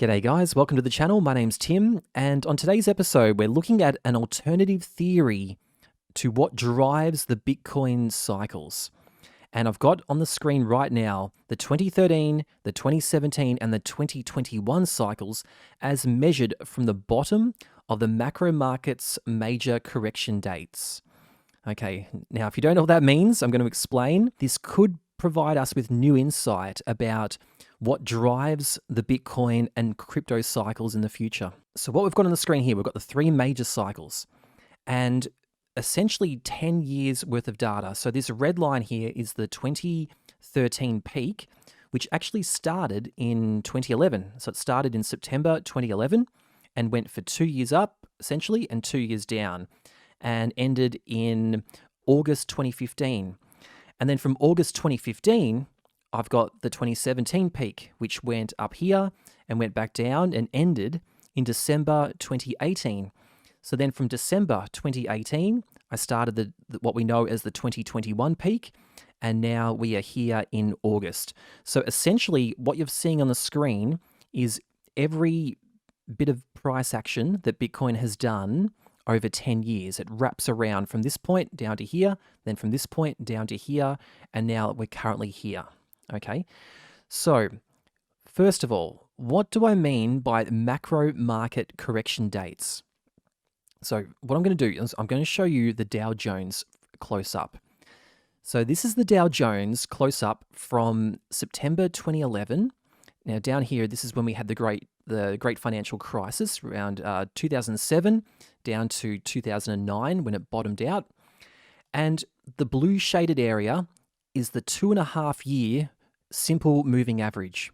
G'day guys, welcome to the channel. My name's Tim, and on today's episode, we're looking at an alternative theory to what drives the Bitcoin cycles. And I've got on the screen right now the 2013, the 2017, and the 2021 cycles as measured from the bottom of the macro market's major correction dates. Okay, now if you don't know what that means, I'm going to explain. This could provide us with new insight about what drives the Bitcoin and crypto cycles in the future. So what we've got on the screen here, we've got the three major cycles and essentially 10 years worth of data. So this red line here is the 2013 peak, which actually started in 2011. So it started in September 2011 and went for 2 years up, essentially, and 2 years down, and ended in August 2015. And then from August 2015, I've got the 2017 peak, which went up here and went back down and ended in December 2018. So then from December 2018, I started what we know as the 2021 peak, and now we are here in August. So essentially what you're seeing on the screen is every bit of price action that Bitcoin has done over 10 years. It wraps around from this point down to here, then from this point down to here, and now we're currently here. Okay, so first of all, what do I mean by macro market correction dates? So what I'm going to do is I'm going to show you the Dow Jones close up. So this is the Dow Jones close up from September 2011. Now down here, this is when we had the great financial crisis around 2007 down to 2009 when it bottomed out. And the blue shaded area is the 2.5 year simple moving average.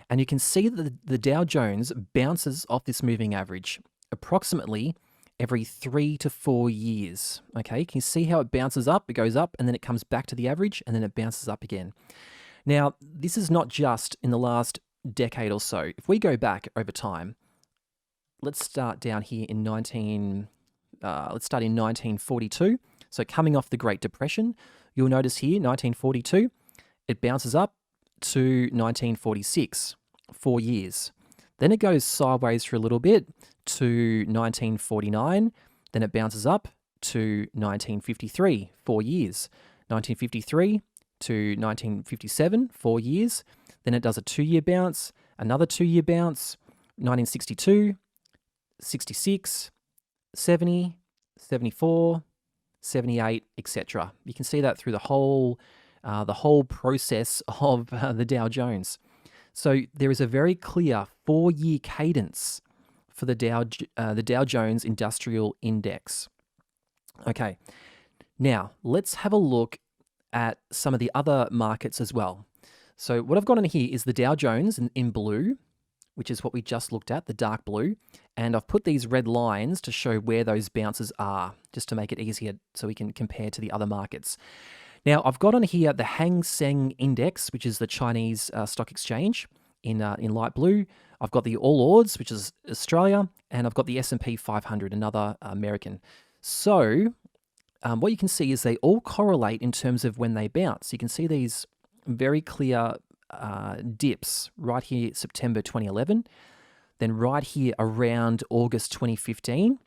And you can see that the Dow Jones bounces off this moving average approximately every 3 to 4 years. Okay, can you see how it bounces up? It goes up and then it comes back to the average and then it bounces up again. Now, this is not just in the last decade or so. If we go back over time, let's start down here in 1942. So coming off the Great Depression, you'll notice here, 1942, it bounces up to 1946, 4 years. Then it goes sideways for a little bit to 1949. Then it bounces up to 1953, 4 years. 1953 to 1957, 4 years. Then it does a 2-year bounce, another 2-year bounce, 1962, 66, 70, 74, 78, etc. You can see that through the whole process of the Dow Jones. So there is a very clear 4-year cadence for the Dow Jones Industrial Index. Okay, now let's have a look at some of the other markets as well. So what I've got on here is the Dow Jones in blue, which is what we just looked at, the dark blue. And I've put these red lines to show where those bounces are, just to make it easier so we can compare to the other markets. Now, I've got on here the Hang Seng Index, which is the Chinese stock exchange in light blue. I've got the All Ords, which is Australia, and I've got the S&P 500, another American. So what you can see is they all correlate in terms of when they bounce. You can see these very clear dips right here, September 2011, then right here around August 2015,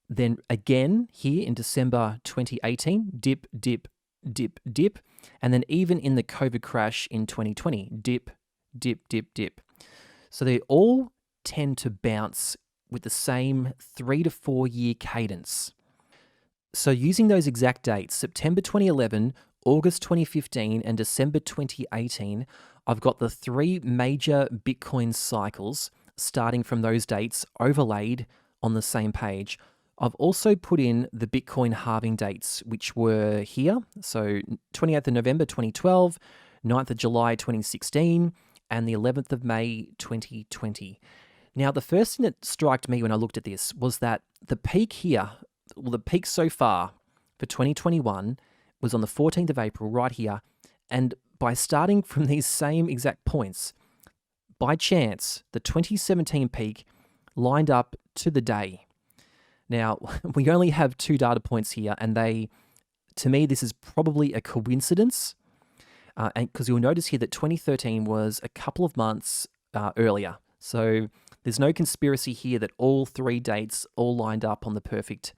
then again here in December 2018, dip, dip, dip, dip, and then even in the COVID crash in 2020, dip, dip, dip, dip. So they all tend to bounce with the same 3 to 4 year cadence. So using those exact dates, September 2011, August 2015, and December 2018, I've got the 3 major Bitcoin cycles starting from those dates overlaid on the same page. I've also put in the Bitcoin halving dates, which were here. So 28th of November 2012, 9th of July 2016, and the 11th of May 2020. Now, the first thing that struck me when I looked at this was that the peak here, well, the peak so far for 2021 was on the 14th of April right here. And by starting from these same exact points, by chance, the 2017 peak lined up to the day. Now, we only have 2 data points here, and to me, this is probably a coincidence. And because you'll notice here that 2013 was a couple of months earlier. So there's no conspiracy here that all three dates all lined up on the perfect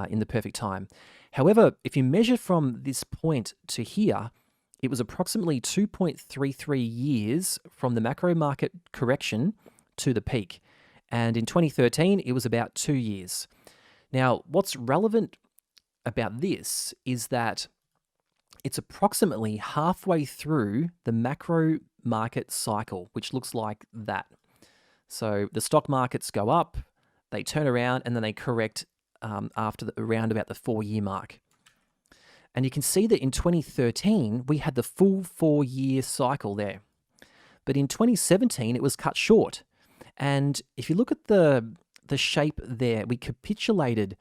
in the perfect time. However, if you measure from this point to here, it was approximately 2.33 years from the macro market correction to the peak. And in 2013, it was about 2 years. Now, what's relevant about this is that it's approximately halfway through the macro market cycle, which looks like that. So the stock markets go up, they turn around, and then they correct after around about the 4-year mark. And you can see that in 2013, we had the full 4-year cycle there. But in 2017, it was cut short. And if you look at the shape there, we capitulated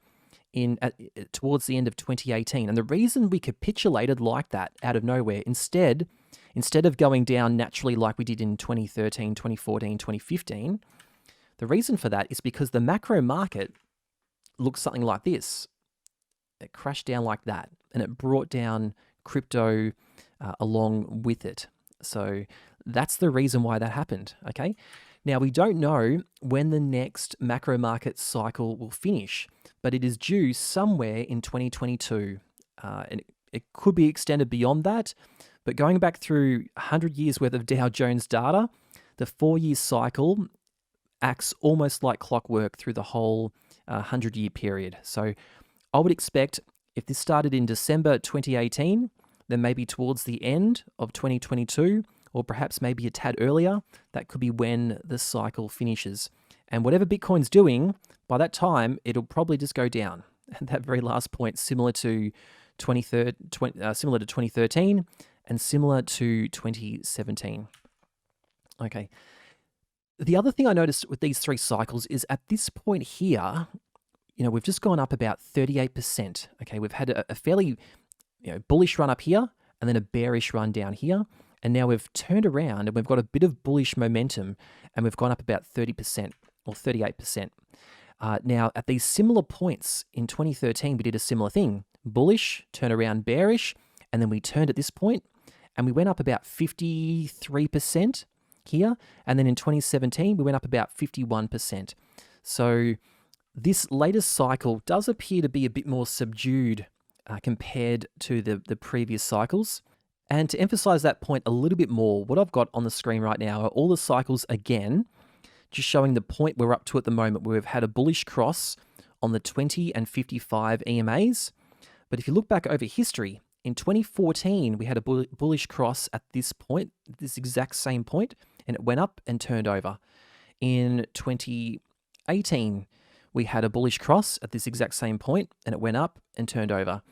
towards the end of 2018. And the reason we capitulated like that out of nowhere, instead of going down naturally like we did in 2013, 2014, 2015, the reason for that is because the macro market looks something like this. It crashed down like that, and it brought down crypto along with it. So that's the reason why that happened, okay? Now, we don't know when the next macro market cycle will finish, but it is due somewhere in 2022. And it could be extended beyond that, but going back through 100 years worth of Dow Jones data, the 4-year cycle acts almost like clockwork through the whole 100-year period. So I would expect if this started in December 2018, then maybe towards the end of 2022, or perhaps maybe a tad earlier, that could be when the cycle finishes. And whatever Bitcoin's doing, by that time, it'll probably just go down. And that very last point, similar to 2013 and similar to 2017. Okay. The other thing I noticed with these 3 cycles is at this point here, we've just gone up about 38%. Okay, we've had a fairly bullish run up here and then a bearish run down here. And now we've turned around and we've got a bit of bullish momentum and we've gone up about 30% or 38%. Now, at these similar points in 2013, we did a similar thing. Bullish, turn around bearish, and then we turned at this point and we went up about 53% here. And then in 2017, we went up about 51%. So this latest cycle does appear to be a bit more subdued compared to the previous cycles. And to emphasize that point a little bit more, what I've got on the screen right now are all the cycles again, just showing the point we're up to at the moment where we've had a bullish cross on the 20 and 55 EMAs. But if you look back over history, in 2014, we had a bullish cross at this point, this exact same point, and it went up and turned over. In 2018, we had a bullish cross at this exact same point, and it went up and turned over.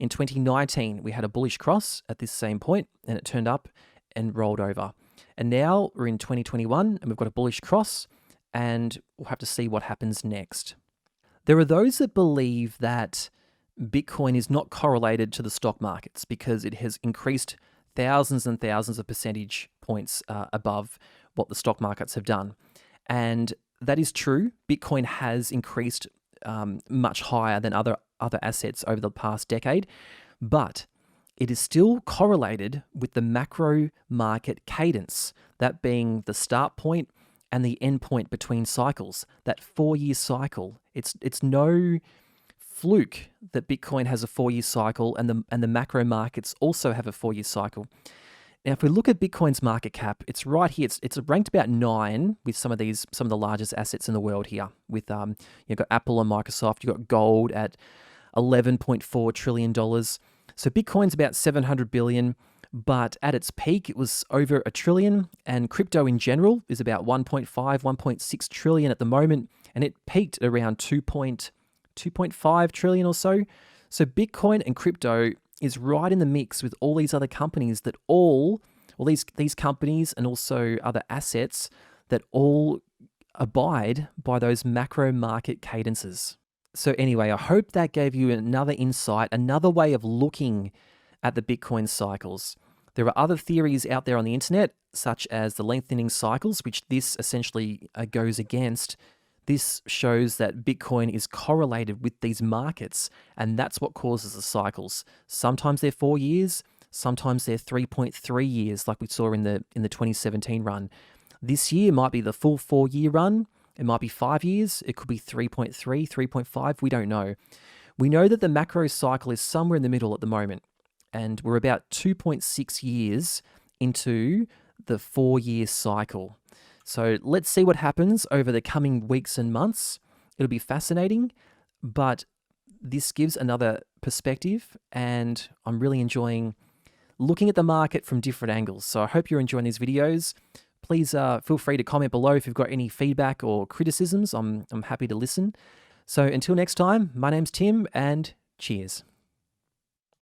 In 2019, we had a bullish cross at this same point, and it turned up and rolled over. And now we're in 2021, and we've got a bullish cross, and we'll have to see what happens next. There are those that believe that Bitcoin is not correlated to the stock markets because it has increased thousands and thousands of percentage points above what the stock markets have done. And that is true. Bitcoin has increased much higher than other assets over the past decade, but it is still correlated with the macro market cadence, that being the start point and the end point between cycles, that 4-year cycle. It's no fluke that Bitcoin has a 4-year cycle and the macro markets also have a 4-year cycle. Now, if we look at Bitcoin's market cap, it's right here. It's ranked about 9 with some of the largest assets in the world here. With you've got Apple and Microsoft. You've got gold at $11.4 trillion. So Bitcoin's about 700 billion, but at its peak, it was over $1 trillion. And crypto in general is about 1.6 trillion at the moment, and it peaked around 2.5 trillion or so. So Bitcoin and crypto is right in the mix with all these other companies that these companies and also other assets that all abide by those macro market cadences. So anyway, I hope that gave you another insight, another way of looking at the Bitcoin cycles. There are other theories out there on the internet, such as the lengthening cycles, which this essentially goes against. This shows that Bitcoin is correlated with these markets, and that's what causes the cycles. Sometimes they're 4 years, sometimes they're 3.3 years, like we saw in the 2017 run. This year might be the full 4-year run. It might be 5 years. It could be 3.3, 3.5. We don't know. We know that the macro cycle is somewhere in the middle at the moment, and we're about 2.6 years into the 4-year cycle. So let's see what happens over the coming weeks and months. It'll be fascinating, but this gives another perspective, and I'm really enjoying looking at the market from different angles. So I hope you're enjoying these videos. Please feel free to comment below if you've got any feedback or criticisms. I'm happy to listen. So until next time, my name's Tim, and cheers.